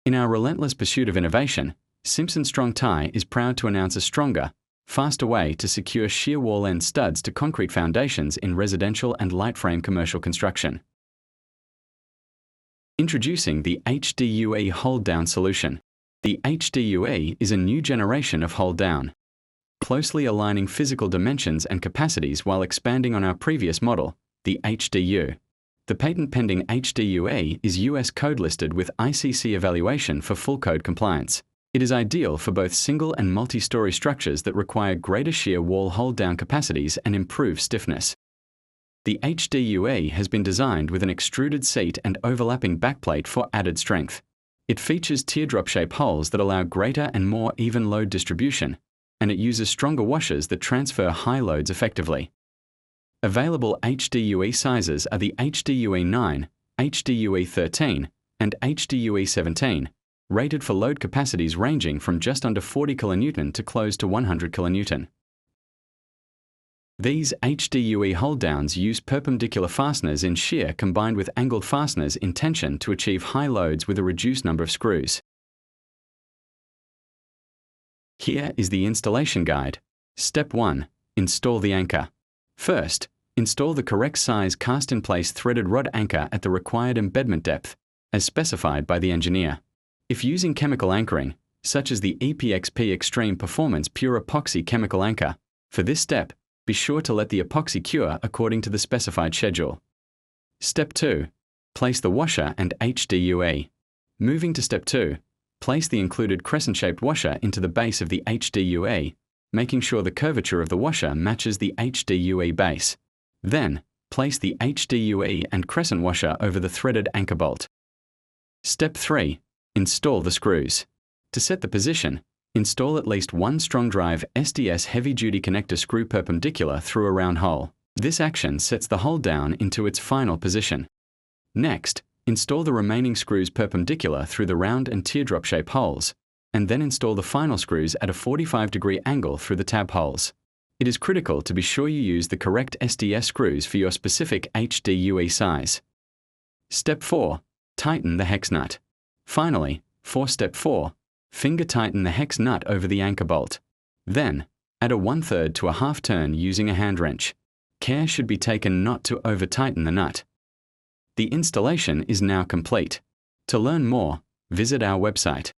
In our relentless pursuit of innovation, Simpson Strong-Tie is proud to announce a stronger, faster way to secure shear wall end studs to concrete foundations in residential and light frame commercial construction. Introducing the HDUE Holdown solution. The HDUE is a new generation of hold-down, closely aligning physical dimensions and capacities while expanding on our previous model, the HDUE. The patent-pending HDUE is US code-listed with ICC evaluation for full code compliance. It is ideal for both single and multi-story structures that require greater shear wall hold-down capacities and improved stiffness. The HDUE has been designed with an extruded seat and overlapping backplate for added strength. It features teardrop-shaped holes that allow greater and more even load distribution, and it uses stronger washers that transfer high loads effectively. Available HDUE sizes are the HDUE 9, HDUE 13, and HDUE 17, rated for load capacities ranging from just under 40 kN to close to 100 kN. These HDUE hold-downs use perpendicular fasteners in shear combined with angled fasteners in tension to achieve high loads with a reduced number of screws. Here is the installation guide. Step 1. Install the anchor. First, install the correct size cast-in-place threaded rod anchor at the required embedment depth, as specified by the engineer. If using chemical anchoring, such as the EPXP Extreme Performance Pure Epoxy Chemical Anchor, for this step, be sure to let the epoxy cure according to the specified schedule. Step 2. Place the washer and HDUE. Moving to Step 2, place the included crescent-shaped washer into the base of the HDUE, making sure the curvature of the washer matches the HDUE base. Then, place the HDUE and crescent washer over the threaded anchor bolt. Step 3. Install the screws. To set the position, install at least one strong drive SDS Heavy Duty connector screw perpendicular through a round hole. This action sets the hold down into its final position. Next, install the remaining screws perpendicular through the round and teardrop-shaped holes, and then install the final screws at a 45-degree angle through the tab holes. It is critical to be sure you use the correct SDS screws for your specific HDUE size. Step 4. Tighten the hex nut. Finally, for Step 4, finger tighten the hex nut over the anchor bolt. Then, add a 1/3 to a 1/2 turn using a hand wrench. Care should be taken not to over-tighten the nut. The installation is now complete. To learn more, visit our website.